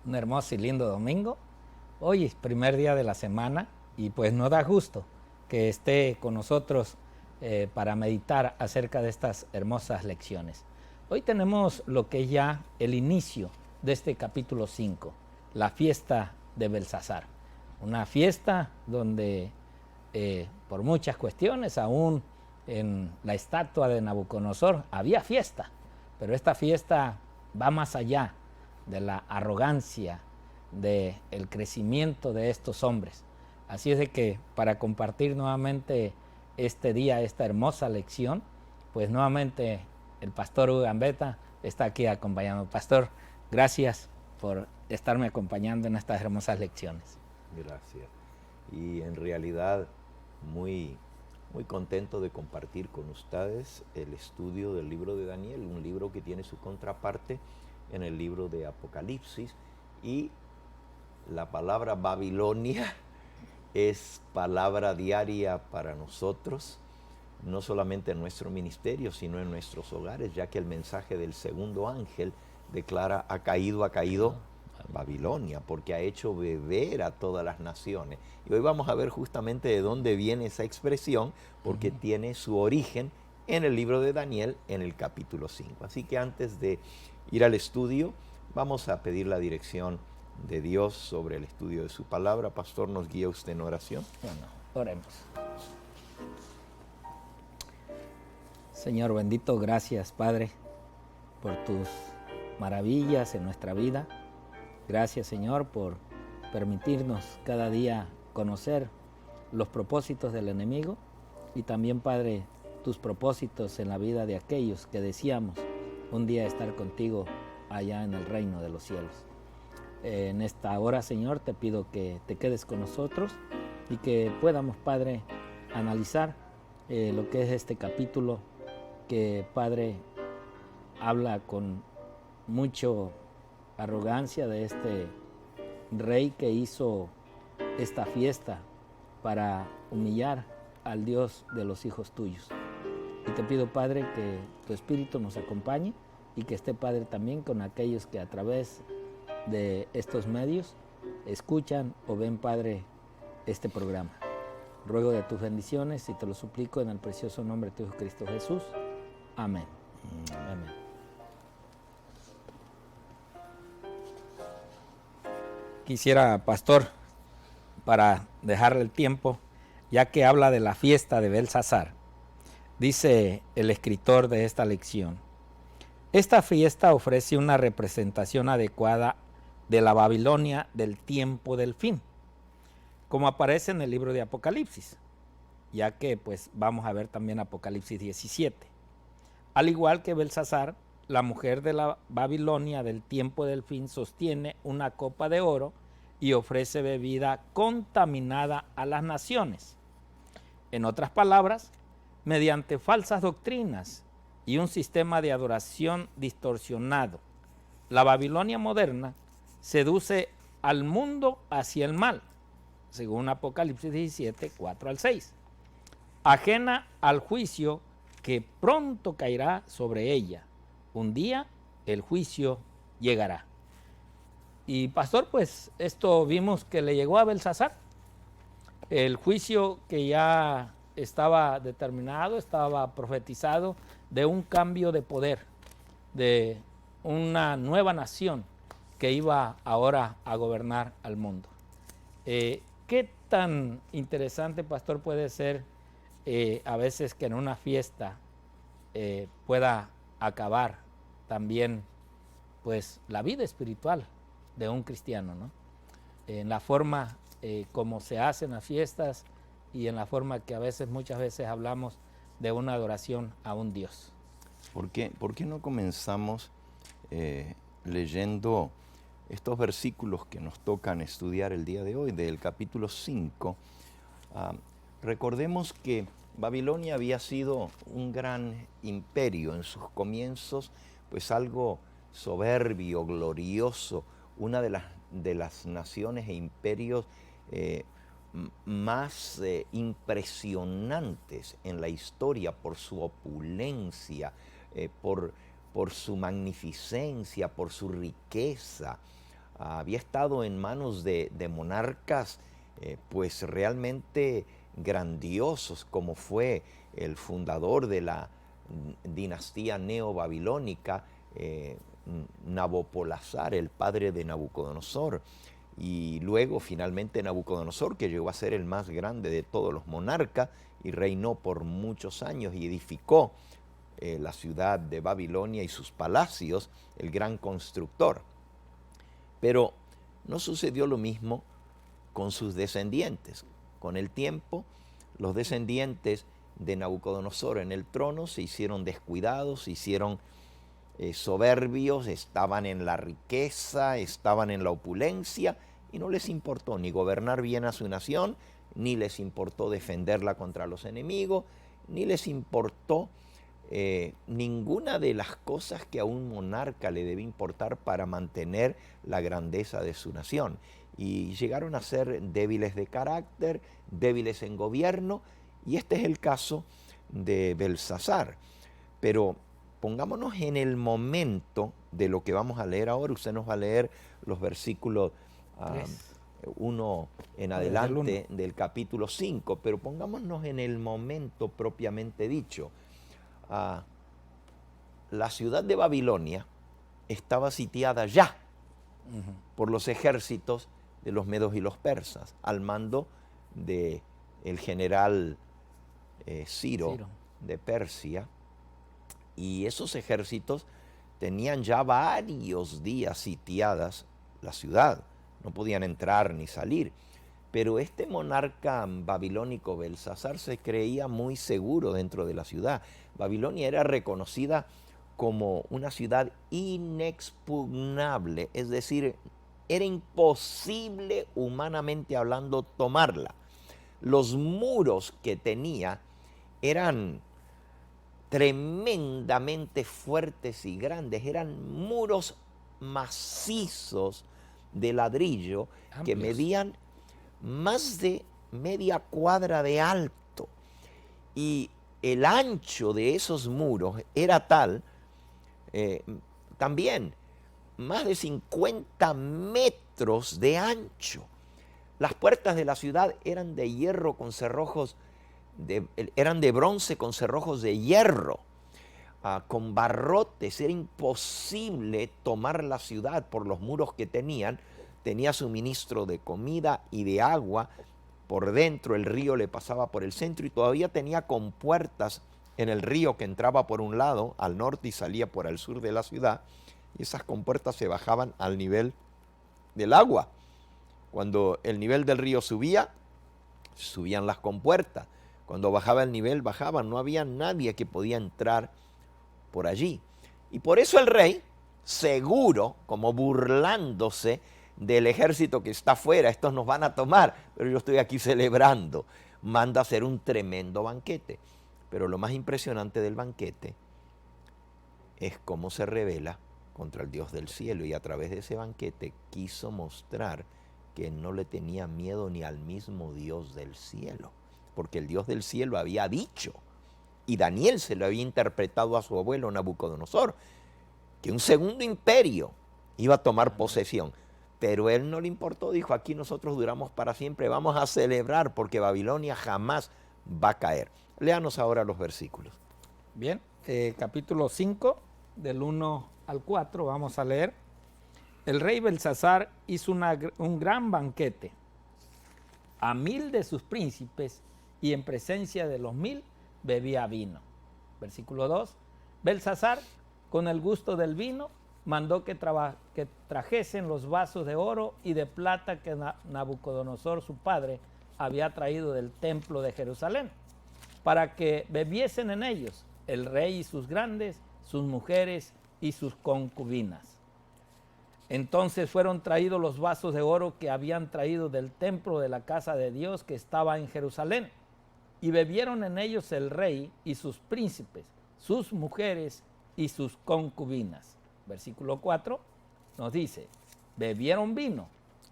Un hermoso y lindo domingo. Hoy es primer día de la semana y pues nos da gusto que esté con nosotros para meditar acerca de estas hermosas lecciones. Hoy tenemos lo que es ya el inicio de este capítulo 5, la fiesta de Belsasar. Una fiesta donde por muchas cuestiones, aún en la estatua de Nabucodonosor había fiesta, pero esta fiesta va más allá de la arrogancia, del crecimiento de estos hombres. Así es de que para compartir nuevamente este día, esta hermosa lección, pues nuevamente el pastor Hugo Gambetta está aquí acompañando. Pastor, gracias por estarme acompañando en estas hermosas lecciones. Gracias. Y en realidad muy contento de compartir con ustedes el estudio del libro de Daniel, un libro que tiene su contraparte en el libro de Apocalipsis, y la palabra Babilonia es palabra diaria para nosotros, no solamente en nuestro ministerio, sino en nuestros hogares, ya que el mensaje del segundo ángel declara: ha caído Babilonia, porque ha hecho beber a todas las naciones. Y hoy vamos a ver justamente de dónde viene esa expresión, porque tiene su origen en el libro de Daniel, en el capítulo 5. Así que antes de ir al estudio, vamos a pedir la dirección de Dios sobre el estudio de su palabra. Pastor, ¿nos guía usted en oración? Bueno, oremos. Señor bendito, gracias Padre por tus maravillas en nuestra vida. Gracias Señor por permitirnos cada día conocer los propósitos del enemigo y también Padre tus propósitos en la vida de aquellos que deseamos un día estar contigo allá en el reino de los cielos. En esta hora Señor te pido que te quedes con nosotros y que podamos Padre analizar lo que es este capítulo que Padre habla con mucho arrogancia de este rey que hizo esta fiesta para humillar al Dios de los hijos tuyos. Y te pido, Padre, que tu Espíritu nos acompañe y que esté, Padre, también con aquellos que a través de estos medios escuchan o ven, Padre, este programa. Ruego de tus bendiciones y te lo suplico en el precioso nombre de tu Hijo Cristo Jesús. Amén. Amén. Quisiera, pastor, para dejarle el tiempo, ya que habla de la fiesta de Belsasar, dice el escritor de esta lección: esta fiesta ofrece una representación adecuada de la Babilonia del tiempo del fin, como aparece en el libro de Apocalipsis, ya que pues vamos a ver también Apocalipsis 17. Al igual que Belsasar, la mujer de la Babilonia del tiempo del fin sostiene una copa de oro y ofrece bebida contaminada a las naciones. En otras palabras, mediante falsas doctrinas y un sistema de adoración distorsionado, la Babilonia moderna seduce al mundo hacia el mal, según Apocalipsis 17, 4 al 6, ajena al juicio que pronto caerá sobre ella. Un día el juicio llegará. Y pastor, pues esto vimos que le llegó a Belsasar, el juicio que ya estaba determinado, estaba profetizado, de un cambio de poder, de una nueva nación que iba ahora a gobernar al mundo. ¿Qué tan interesante, pastor, puede ser a veces que en una fiesta pueda acabar también pues la vida espiritual de un cristiano, ¿no? En la forma como se hacen las fiestas y en la forma que muchas veces hablamos de una adoración a un Dios. ¿Por qué no comenzamos leyendo estos versículos que nos tocan estudiar el día de hoy, del capítulo 5? Recordemos que Babilonia había sido un gran imperio en sus comienzos, pues algo soberbio, glorioso, una de las naciones e imperios más impresionantes en la historia por su opulencia, por su magnificencia, por su riqueza. había estado en manos de monarcas pues realmente grandiosos, como fue el fundador de la dinastía neobabilónica, Nabopolassar, el padre de Nabucodonosor, y luego finalmente Nabucodonosor, que llegó a ser el más grande de todos los monarcas y reinó por muchos años y edificó la ciudad de Babilonia y sus palacios, el gran constructor. Pero no sucedió lo mismo con sus descendientes. Con el tiempo, los descendientes de Nabucodonosor en el trono se hicieron descuidados, se hicieron soberbios, estaban en la riqueza, estaban en la opulencia, y no les importó ni gobernar bien a su nación, ni les importó defenderla contra los enemigos, ni les importó ninguna de las cosas que a un monarca le debe importar para mantener la grandeza de su nación. Y llegaron a ser débiles de carácter, débiles en gobierno, y este es el caso de Belsasar. Pero pongámonos en el momento de lo que vamos a leer ahora. Usted nos va a leer los versículos 1 en adelante del capítulo 5, pero pongámonos en el momento propiamente dicho. La ciudad de Babilonia estaba sitiada ya por los ejércitos de los medos y los persas, al mando del general Ciro de Persia, y esos ejércitos tenían ya varios días sitiadas la ciudad, no podían entrar ni salir. Pero este monarca babilónico Belsasar se creía muy seguro dentro de la ciudad. Babilonia era reconocida como una ciudad inexpugnable, es decir, era imposible humanamente hablando tomarla. Los muros que tenía eran tremendamente fuertes y grandes, eran muros macizos de ladrillo que medían más de media cuadra de alto, y el ancho de esos muros era tal, también más de 50 metros de ancho. Las puertas de la ciudad eran de hierro con cerrojos, eran de bronce con cerrojos de hierro, con barrotes. Era imposible tomar la ciudad por los muros que tenían. Tenía suministro de comida y de agua por dentro, el río le pasaba por el centro, y todavía tenía compuertas en el río que entraba por un lado al norte y salía por el sur de la ciudad, y esas compuertas se bajaban al nivel del agua. Cuando el nivel del río subía, subían las compuertas. Cuando bajaba el nivel, bajaban. No había nadie que podía entrar por allí. Y por eso el rey, seguro, como burlándose del ejército que está afuera, estos nos van a tomar, pero yo estoy aquí celebrando, manda a hacer un tremendo banquete. Pero lo más impresionante del banquete es cómo se revela contra el Dios del cielo, y a través de ese banquete quiso mostrar que no le tenía miedo ni al mismo Dios del cielo, porque el Dios del cielo había dicho, y Daniel se lo había interpretado a su abuelo Nabucodonosor, que un segundo imperio iba a tomar posesión. Pero él no le importó, dijo: aquí nosotros duramos para siempre, vamos a celebrar porque Babilonia jamás va a caer. Léanos ahora los versículos. Bien, capítulo 5, del 1 al 4, vamos a leer. El rey Belsasar hizo un gran banquete a 1000 de sus príncipes, y en presencia de los 1000 bebía vino. Versículo 2. Belsasar, con el gusto del vino, mandó que trajesen los vasos de oro y de plata que Nabucodonosor, su padre, había traído del templo de Jerusalén, para que bebiesen en ellos el rey y sus grandes, sus mujeres y sus concubinas. Entonces fueron traídos los vasos de oro que habían traído del templo de la casa de Dios que estaba en Jerusalén, y bebieron en ellos el rey y sus príncipes, sus mujeres y sus concubinas. Versículo 4 nos dice: bebieron vino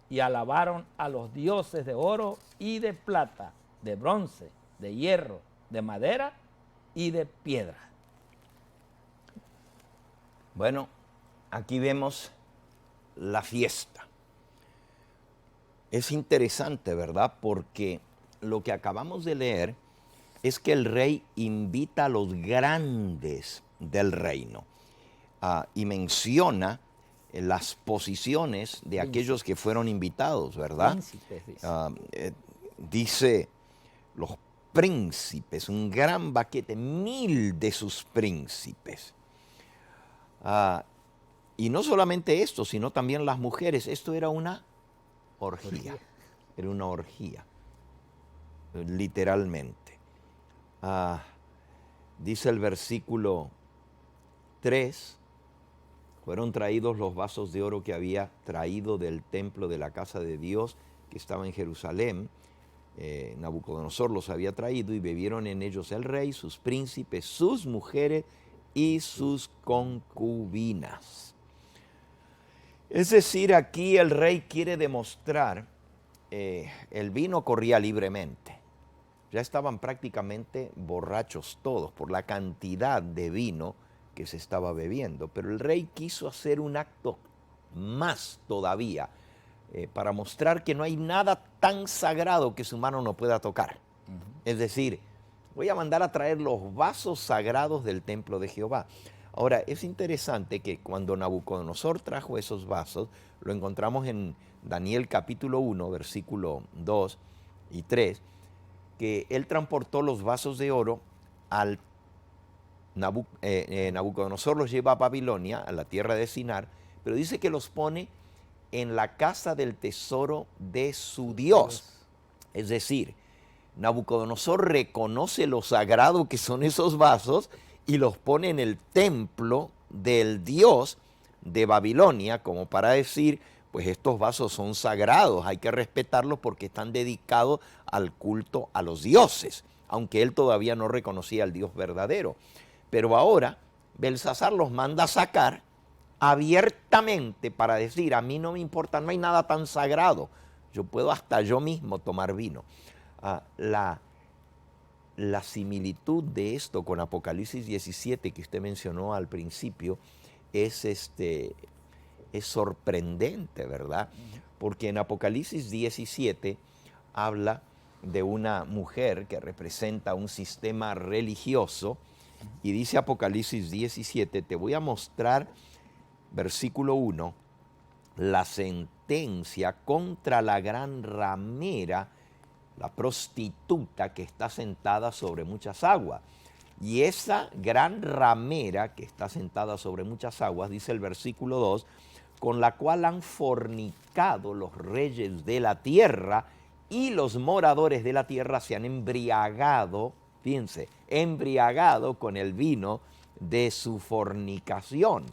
y alabaron a los dioses de oro y de plata, de bronce, de hierro, de madera y de piedra. Bueno, aquí vemos la fiesta. Es interesante, ¿verdad? Porque lo que acabamos de leer es que el rey invita a los grandes del reino y menciona las posiciones de aquellos que fueron invitados, ¿verdad? Príncipes, dice. Dice los príncipes, un gran banquete, 1000 de sus príncipes. Y no solamente esto, sino también las mujeres. Esto era una orgía. Era una orgía, literalmente. Dice el versículo 3, fueron traídos los vasos de oro que había traído del templo de la casa de Dios que estaba en Jerusalén. Nabucodonosor los había traído y bebieron en ellos el rey, sus príncipes, sus mujeres y sus concubinas. Es decir, aquí el rey quiere demostrar, el vino corría libremente. Ya estaban prácticamente borrachos todos por la cantidad de vino que se estaba bebiendo. Pero el rey quiso hacer un acto más todavía para mostrar que no hay nada tan sagrado que su mano no pueda tocar. Es decir, voy a mandar a traer los vasos sagrados del templo de Jehová. Ahora, es interesante que cuando Nabucodonosor trajo esos vasos, lo encontramos en Daniel capítulo 1, versículo 2 y 3, que él transportó los vasos de oro al Nabucodonosor los lleva a Babilonia, a la tierra de Sinar, pero dice que los pone en la casa del tesoro de su Dios. Es decir, Nabucodonosor reconoce lo sagrado que son esos vasos y los pone en el templo del Dios de Babilonia, como para decir, pues estos vasos son sagrados, hay que respetarlos porque están dedicados al culto a los dioses, aunque él todavía no reconocía al Dios verdadero. Pero ahora Belsasar los manda a sacar abiertamente para decir, a mí no me importa, no hay nada tan sagrado, yo puedo hasta yo mismo tomar vino. La similitud de esto con Apocalipsis 17 que usted mencionó al principio es sorprendente, ¿verdad? Porque en Apocalipsis 17 habla de una mujer que representa un sistema religioso y dice Apocalipsis 17, te voy a mostrar, versículo 1, la sentencia contra la gran ramera, la prostituta que está sentada sobre muchas aguas. Y esa gran ramera que está sentada sobre muchas aguas, dice el versículo 2, con la cual han fornicado los reyes de la tierra y los moradores de la tierra se han embriagado, fíjense, embriagado con el vino de su fornicación.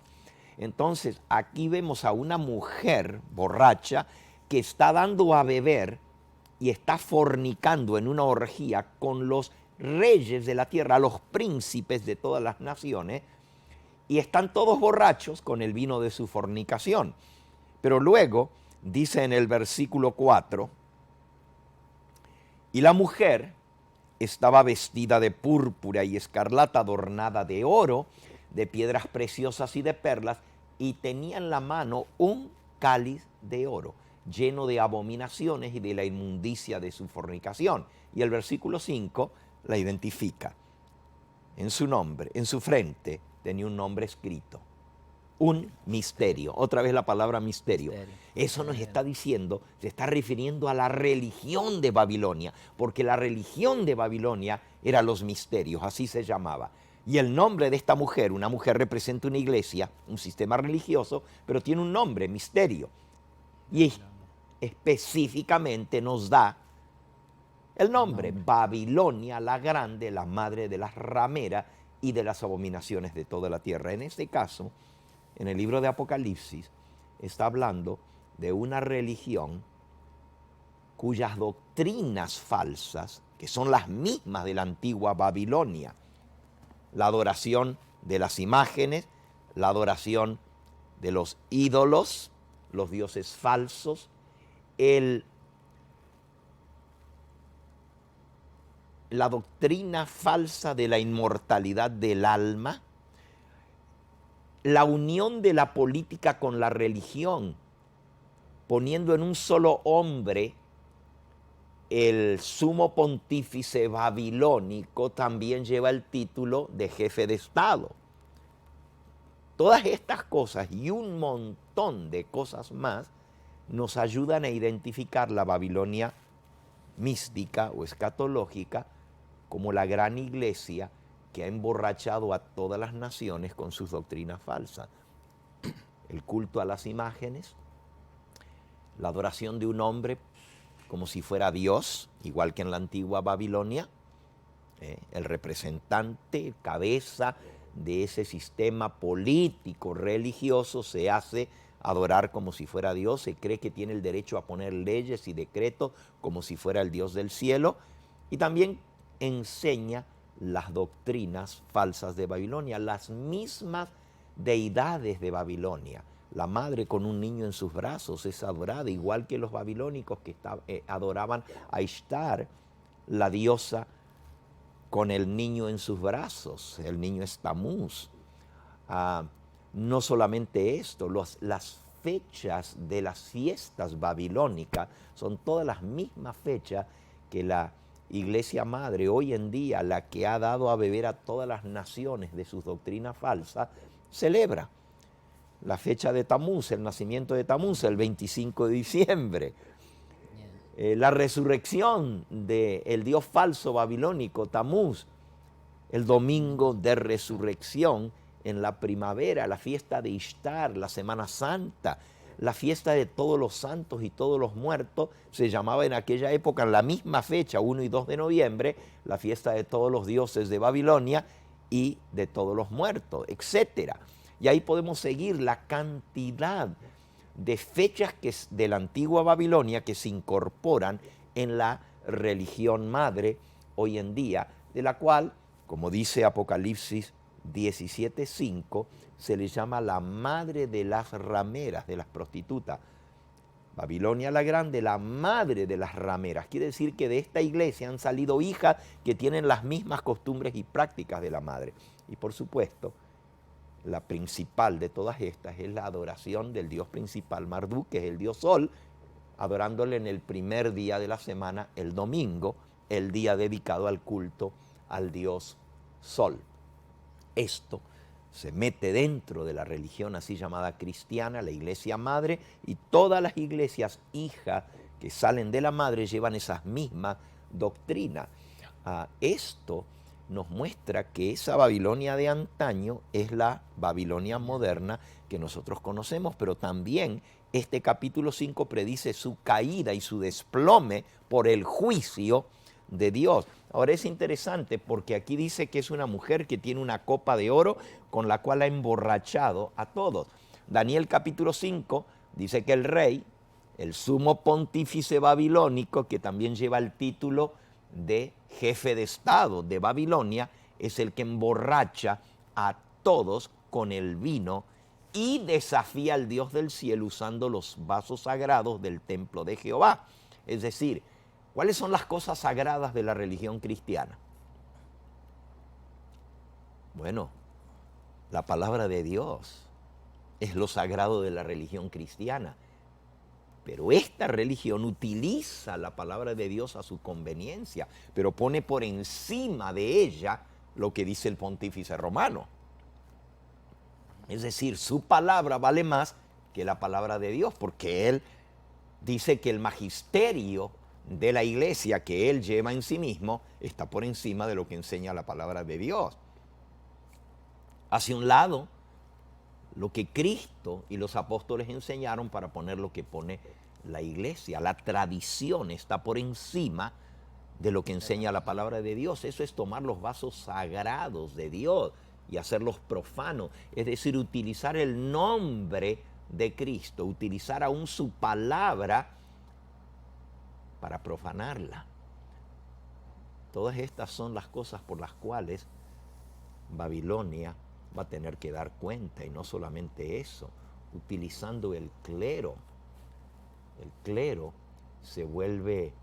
Entonces, aquí vemos a una mujer borracha que está dando a beber y está fornicando en una orgía con los reyes de la tierra, los príncipes de todas las naciones, y están todos borrachos con el vino de su fornicación. Pero luego dice en el versículo 4, y la mujer estaba vestida de púrpura y escarlata, adornada de oro, de piedras preciosas y de perlas, y tenía en la mano un cáliz de oro, lleno de abominaciones y de la inmundicia de su fornicación. Y el versículo 5 la identifica. En su nombre, en su frente, tenía un nombre escrito. Un misterio. Otra vez la palabra misterio. Eso nos está diciendo, se está refiriendo a la religión de Babilonia, porque la religión de Babilonia era los misterios, así se llamaba. Y el nombre de esta mujer, una mujer representa una iglesia, un sistema religioso, pero tiene un nombre, misterio. Y específicamente nos da el nombre, Babilonia la Grande, la madre de las rameras y de las abominaciones de toda la tierra. En este caso, en el libro de Apocalipsis, está hablando de una religión cuyas doctrinas falsas, que son las mismas de la antigua Babilonia, la adoración de las imágenes, la adoración de los ídolos, los dioses falsos, la doctrina falsa de la inmortalidad del alma, la unión de la política con la religión, poniendo en un solo hombre el sumo pontífice babilónico, también lleva el título de jefe de Estado. Todas estas cosas y un montón de cosas más nos ayudan a identificar la Babilonia mística o escatológica como la gran iglesia que ha emborrachado a todas las naciones con sus doctrinas falsas. El culto a las imágenes, la adoración de un hombre como si fuera Dios, igual que en la antigua Babilonia, el representante, cabeza de ese sistema político religioso se hace adorar como si fuera Dios, se cree que tiene el derecho a poner leyes y decretos como si fuera el Dios del cielo, y también enseña las doctrinas falsas de Babilonia, las mismas deidades de Babilonia. La madre con un niño en sus brazos es adorada, igual que los babilónicos que adoraban a Ishtar, la diosa con el niño en sus brazos. El niño es Tamuz. No solamente esto, las fechas de las fiestas babilónicas son todas las mismas fechas que la Iglesia Madre hoy en día, la que ha dado a beber a todas las naciones de sus doctrinas falsas, celebra. La fecha de Tamuz, el nacimiento de Tamuz, el 25 de diciembre. La resurrección del dios falso babilónico, Tamuz, el domingo de resurrección en la primavera, la fiesta de Ishtar, la Semana Santa, la fiesta de todos los santos y todos los muertos, se llamaba en aquella época, en la misma fecha, 1 y 2 de noviembre, la fiesta de todos los dioses de Babilonia y de todos los muertos, etcétera. Y ahí podemos seguir la cantidad de fechas de la antigua Babilonia que se incorporan en la religión madre hoy en día, de la cual, como dice Apocalipsis 17:5, se le llama la madre de las rameras, de las prostitutas. Babilonia la Grande, la madre de las rameras. Quiere decir que de esta iglesia han salido hijas que tienen las mismas costumbres y prácticas de la madre. Y por supuesto, la principal de todas estas es la adoración del dios principal Marduk, que es el dios Sol, adorándole en el primer día de la semana, el domingo, el día dedicado al culto al dios Sol. Esto se mete dentro de la religión así llamada cristiana, la iglesia madre, y todas las iglesias hijas que salen de la madre llevan esas mismas doctrinas. Esto nos muestra que esa Babilonia de antaño es la Babilonia moderna que nosotros conocemos, pero también este capítulo 5 predice su caída y su desplome por el juicio de Dios. Ahora es interesante porque aquí dice que es una mujer que tiene una copa de oro con la cual ha emborrachado a todos. Daniel capítulo 5 dice que el rey, el sumo pontífice babilónico, que también lleva el título de jefe de Estado de Babilonia, es el que emborracha a todos con el vino y desafía al Dios del cielo usando los vasos sagrados del templo de Jehová. Es decir, ¿cuáles son las cosas sagradas de la religión cristiana? Bueno, la palabra de Dios es lo sagrado de la religión cristiana. Pero esta religión utiliza la palabra de Dios a su conveniencia, pero pone por encima de ella lo que dice el pontífice romano. Es decir, su palabra vale más que la palabra de Dios, porque él dice que el magisterio de la iglesia que él lleva en sí mismo está por encima de lo que enseña la palabra de Dios. Hacia un lado, lo que Cristo y los apóstoles enseñaron para poner lo que pone la iglesia. La tradición está por encima de lo que enseña la palabra de Dios. Eso es tomar los vasos sagrados de Dios y hacerlos profanos. Es decir, utilizar el nombre de Cristo, utilizar aún su palabra para profanarla. Todas estas son las cosas por las cuales Babilonia va a tener que dar cuenta, y no solamente eso, utilizando el clero. El clero se vuelve,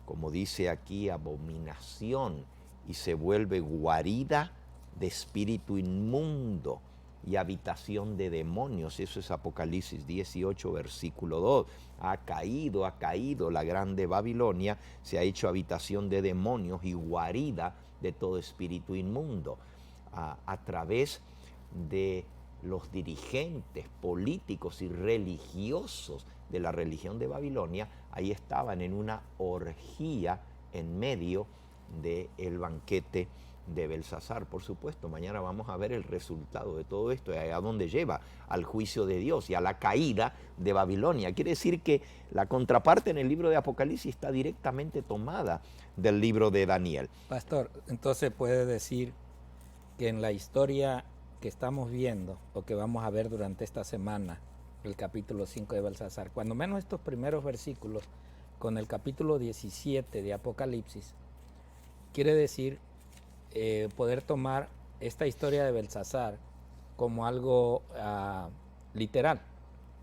como dice aquí, abominación, y se vuelve guarida de espíritu inmundo. y habitación de demonios. Eso es Apocalipsis 18, versículo 2. Ha caído la grande Babilonia, se ha hecho habitación de demonios y guarida de todo espíritu inmundo. A través de los dirigentes políticos y religiosos de la religión de Babilonia, ahí estaban en una orgía en medio del banquete de Belsasar. Por supuesto, mañana vamos a ver el resultado de todo esto y a dónde lleva, al juicio de Dios y a la caída de Babilonia. Quiere decir que la contraparte en el libro de Apocalipsis está directamente tomada del libro de Daniel. Pastor, entonces puede decir que en la historia que estamos viendo o que vamos a ver durante esta semana, el capítulo 5 de Belsasar, cuando menos estos primeros versículos con el capítulo 17 de Apocalipsis, quiere decir poder tomar esta historia de Belsasar como algo literal,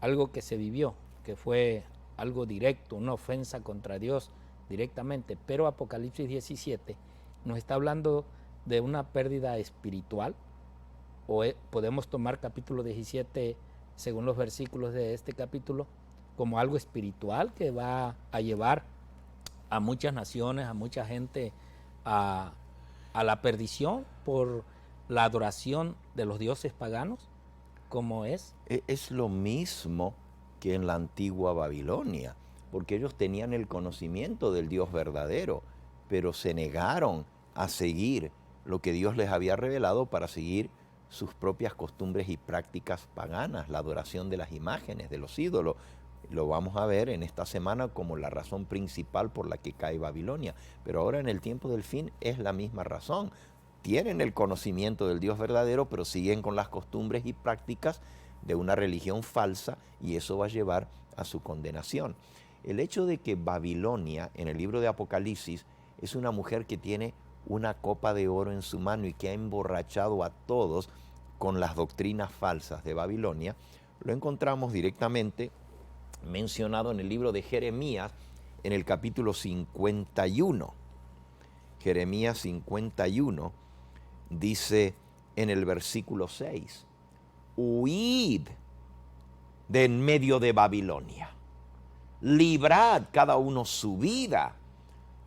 algo que se vivió, que fue algo directo, una ofensa contra Dios directamente, pero Apocalipsis 17 nos está hablando de una pérdida espiritual, o podemos tomar capítulo 17 según los versículos de este capítulo como algo espiritual que va a llevar a muchas naciones, a mucha gente a la perdición por la adoración de los dioses paganos, como es. Es lo mismo que en la antigua Babilonia, porque ellos tenían el conocimiento del Dios verdadero, pero se negaron a seguir lo que Dios les había revelado para seguir sus propias costumbres y prácticas paganas, la adoración de las imágenes, de los ídolos. Lo vamos a ver en esta semana como la razón principal por la que cae Babilonia. Pero ahora en el tiempo del fin es la misma razón. Tienen el conocimiento del Dios verdadero, pero siguen con las costumbres y prácticas de una religión falsa, y eso va a llevar a su condenación. El hecho de que Babilonia, en el libro de Apocalipsis, es una mujer que tiene una copa de oro en su mano y que ha emborrachado a todos con las doctrinas falsas de Babilonia, lo encontramos directamente mencionado en el libro de Jeremías, en el capítulo 51. Jeremías 51 dice en el versículo 6, huid de en medio de Babilonia, librad cada uno su vida,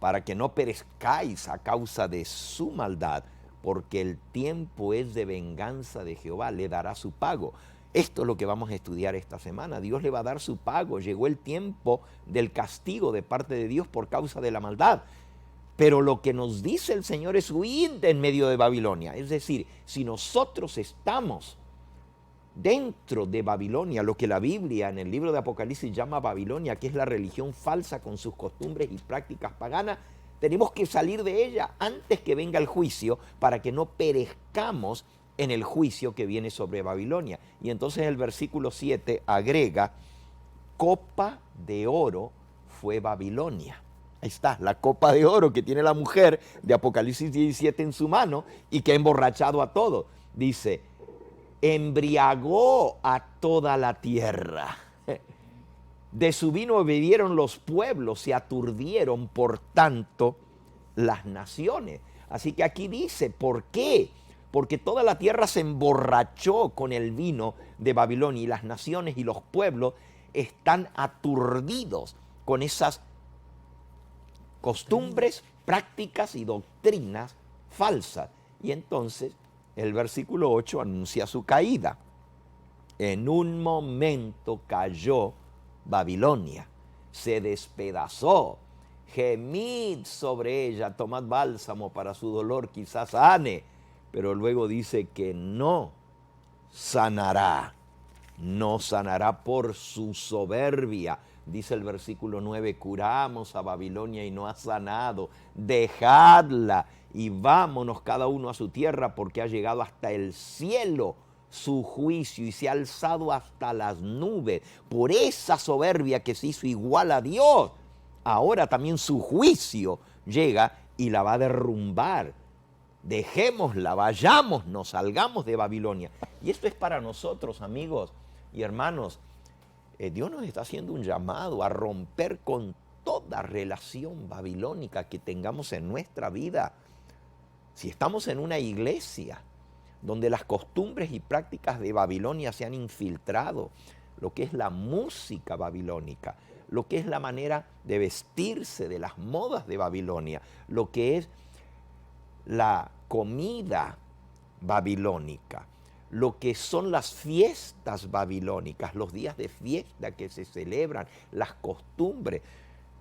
para que no perezcáis a causa de su maldad, porque el tiempo es de venganza de Jehová, le dará su pago. Esto es lo que vamos a estudiar esta semana. Dios le va a dar su pago. Llegó el tiempo del castigo de parte de Dios por causa de la maldad. Pero lo que nos dice el Señor es huir en medio de Babilonia. Es decir, si nosotros estamos dentro de Babilonia, lo que la Biblia en el libro de Apocalipsis llama Babilonia, que es la religión falsa con sus costumbres y prácticas paganas, tenemos que salir de ella antes que venga el juicio para que no perezcamos en el juicio que viene sobre Babilonia. Y entonces el versículo 7 agrega, copa de oro fue Babilonia. Ahí está, la copa de oro que tiene la mujer de Apocalipsis 17 en su mano y que ha emborrachado a todos. Dice, embriagó a toda la tierra. De su vino bebieron los pueblos, se aturdieron por tanto las naciones. Así que aquí dice, ¿por qué? Porque toda la tierra se emborrachó con el vino de Babilonia y las naciones y los pueblos están aturdidos con esas costumbres, prácticas y doctrinas falsas. Y entonces el versículo 8 anuncia su caída. En un momento cayó Babilonia, se despedazó, gemid sobre ella, tomad bálsamo para su dolor, quizás sane, pero luego dice que no sanará por su soberbia. Dice el versículo 9, curamos a Babilonia y no ha sanado, dejadla y vámonos cada uno a su tierra, porque ha llegado hasta el cielo su juicio y se ha alzado hasta las nubes por esa soberbia que se hizo igual a Dios. Ahora también su juicio llega y la va a derrumbar. Dejémosla, vayámonos, salgamos de Babilonia. Y esto es para nosotros, amigos y hermanos. Dios nos está haciendo un llamado a romper con toda relación babilónica que tengamos en nuestra vida. Si estamos en una iglesia, donde las costumbres y prácticas de Babilonia se han infiltrado, lo que es la música babilónica, lo que es la manera de vestirse, de las modas de Babilonia, lo que es la comida babilónica, lo que son las fiestas babilónicas, los días de fiesta que se celebran, las costumbres.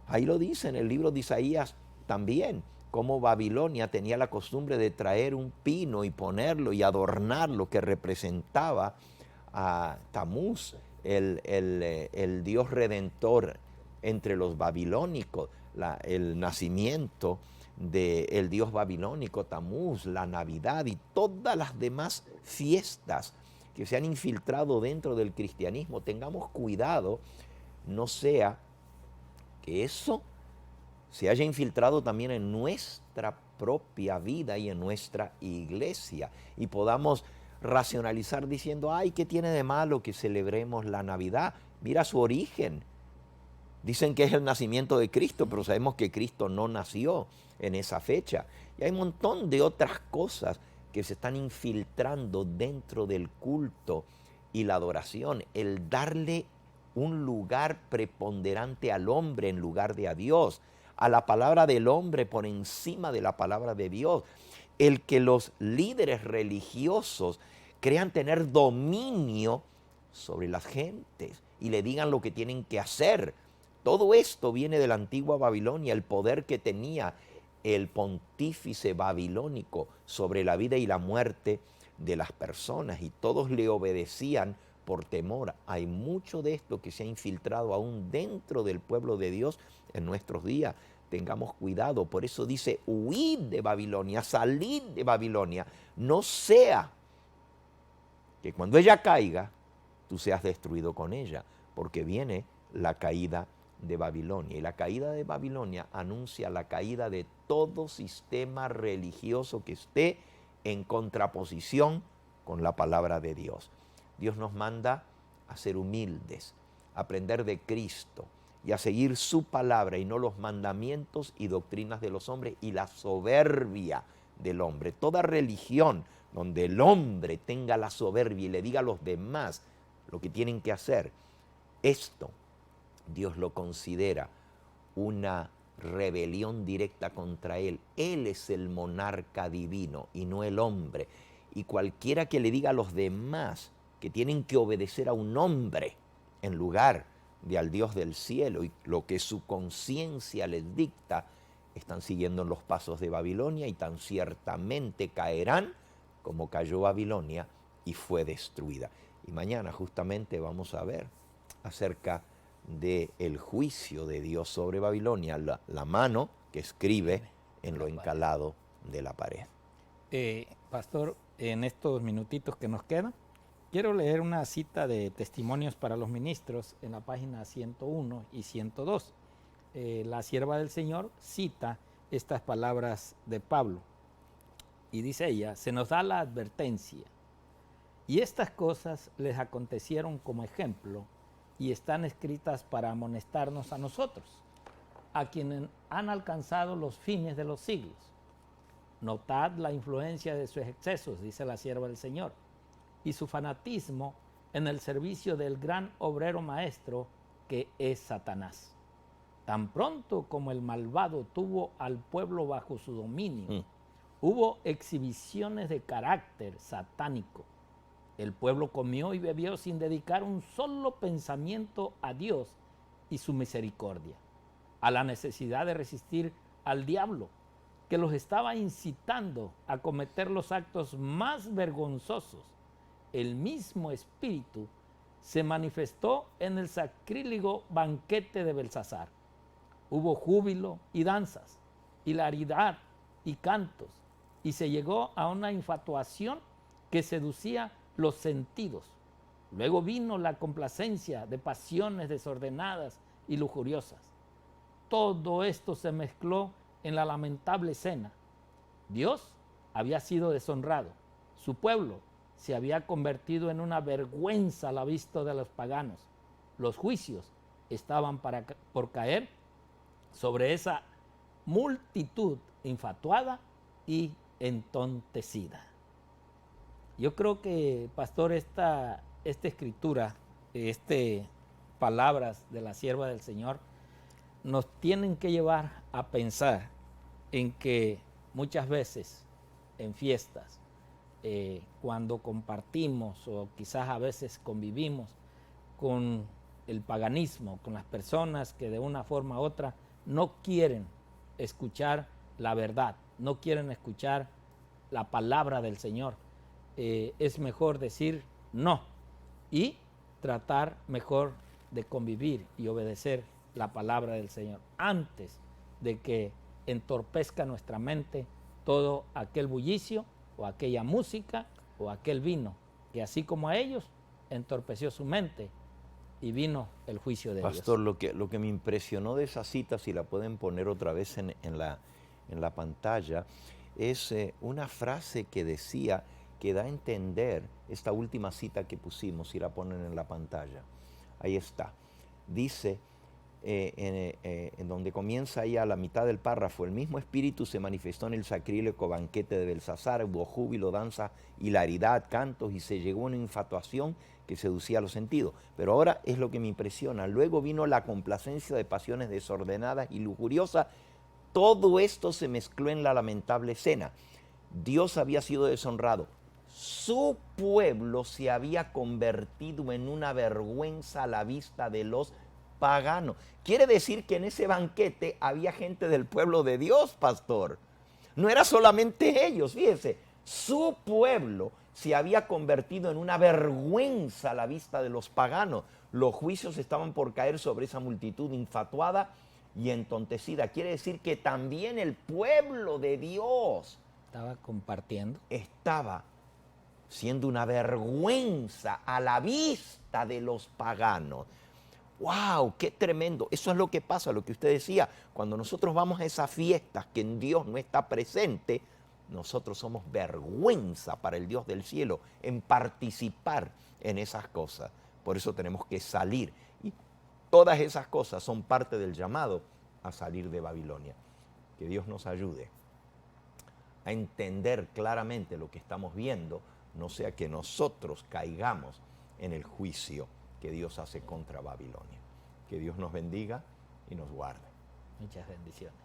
Ahí lo dice en el libro de Isaías también, cómo Babilonia tenía la costumbre de traer un pino y ponerlo y adornarlo, que representaba a Tamuz, el Dios redentor entre los babilónicos, el nacimiento del Dios babilónico, Tamuz, la Navidad y todas las demás fiestas que se han infiltrado dentro del cristianismo. Tengamos cuidado, no sea que eso se haya infiltrado también en nuestra propia vida y en nuestra iglesia y podamos racionalizar diciendo, ay, ¿qué tiene de malo que celebremos la Navidad? Mira su origen. Dicen que es el nacimiento de Cristo, pero sabemos que Cristo no nació en esa fecha. Y hay un montón de otras cosas que se están infiltrando dentro del culto y la adoración. El darle un lugar preponderante al hombre en lugar de a Dios, a la palabra del hombre por encima de la palabra de Dios. El que los líderes religiosos crean tener dominio sobre las gentes y le digan lo que tienen que hacer. Todo esto viene de la antigua Babilonia, el poder que tenía el pontífice babilónico sobre la vida y la muerte de las personas, y todos le obedecían por temor. Hay mucho de esto que se ha infiltrado aún dentro del pueblo de Dios en nuestros días. Tengamos cuidado, por eso dice, huid de Babilonia, salid de Babilonia, no sea que cuando ella caiga, tú seas destruido con ella, porque viene la caída de Babilonia. Y la caída de Babilonia anuncia la caída de todo sistema religioso que esté en contraposición con la palabra de Dios. Dios nos manda a ser humildes, a aprender de Cristo y a seguir su palabra y no los mandamientos y doctrinas de los hombres y la soberbia del hombre. Toda religión donde el hombre tenga la soberbia y le diga a los demás lo que tienen que hacer, esto Dios lo considera una rebelión directa contra Él. Él es el monarca divino y no el hombre. Y cualquiera que le diga a los demás que tienen que obedecer a un hombre en lugar de al Dios del cielo y lo que su conciencia les dicta, están siguiendo los pasos de Babilonia y tan ciertamente caerán como cayó Babilonia y fue destruida. Y mañana justamente vamos a ver acerca del juicio de Dios sobre Babilonia, la mano que escribe en lo encalado de la pared. Pastor, en estos minutitos que nos quedan, quiero leer una cita de Testimonios para los Ministros en la página 101 y 102. La sierva del Señor cita estas palabras de Pablo y dice ella, se nos da la advertencia, y estas cosas les acontecieron como ejemplo y están escritas para amonestarnos a nosotros, a quienes han alcanzado los fines de los siglos. Notad la influencia de sus excesos, dice la sierva del Señor, y su fanatismo en el servicio del gran obrero maestro que es Satanás. Tan pronto como el malvado tuvo al pueblo bajo su dominio, hubo exhibiciones de carácter satánico. El pueblo comió y bebió sin dedicar un solo pensamiento a Dios y su misericordia, a la necesidad de resistir al diablo, que los estaba incitando a cometer los actos más vergonzosos. El mismo espíritu se manifestó en el sacrílego banquete de Belsasar. Hubo júbilo y danzas, hilaridad y cantos, y se llegó a una infatuación que seducía los sentidos. Luego vino la complacencia de pasiones desordenadas y lujuriosas. Todo esto se mezcló en la lamentable escena. Dios había sido deshonrado, su pueblo se había convertido en una vergüenza a la vista de los paganos. Los juicios estaban por caer sobre esa multitud infatuada y entontecida. Yo creo que, pastor, esta escritura, palabras de la sierva del Señor, nos tienen que llevar a pensar en que muchas veces en fiestas, cuando compartimos o quizás a veces convivimos con el paganismo, con las personas que de una forma u otra no quieren escuchar la verdad, no quieren escuchar la palabra del Señor, es mejor decir no y tratar mejor de convivir y obedecer la palabra del Señor antes de que entorpezca nuestra mente todo aquel bullicio o aquella música o aquel vino que así como a ellos entorpeció su mente y vino el juicio de Pastor, Dios. lo que me impresionó de esa cita, si la pueden poner otra vez en la pantalla, es una frase que decía, que da a entender esta última cita que pusimos, si la ponen en la pantalla. Ahí está. Dice, en donde comienza ahí a la mitad del párrafo, el mismo espíritu se manifestó en el sacrílego banquete de Belsasar, hubo júbilo, danza, hilaridad, cantos, y se llegó a una infatuación que seducía los sentidos. Pero ahora es lo que me impresiona. Luego vino la complacencia de pasiones desordenadas y lujuriosas. Todo esto se mezcló en la lamentable escena. Dios había sido deshonrado. Su pueblo se había convertido en una vergüenza a la vista de los paganos. Quiere decir que en ese banquete había gente del pueblo de Dios, pastor. No era solamente ellos, fíjense, su pueblo se había convertido en una vergüenza a la vista de los paganos. Los juicios estaban por caer sobre esa multitud infatuada y entontecida. Quiere decir que también el pueblo de Dios Estaba compartiendo. estaba siendo una vergüenza a la vista de los paganos. ¡Wow! ¡Qué tremendo! Eso es lo que pasa, lo que usted decía. Cuando nosotros vamos a esas fiestas que en Dios no está presente, nosotros somos vergüenza para el Dios del cielo en participar en esas cosas. Por eso tenemos que salir. Y todas esas cosas son parte del llamado a salir de Babilonia. Que Dios nos ayude a entender claramente lo que estamos viendo, no sea que nosotros caigamos en el juicio que Dios hace contra Babilonia. Que Dios nos bendiga y nos guarde. Muchas bendiciones.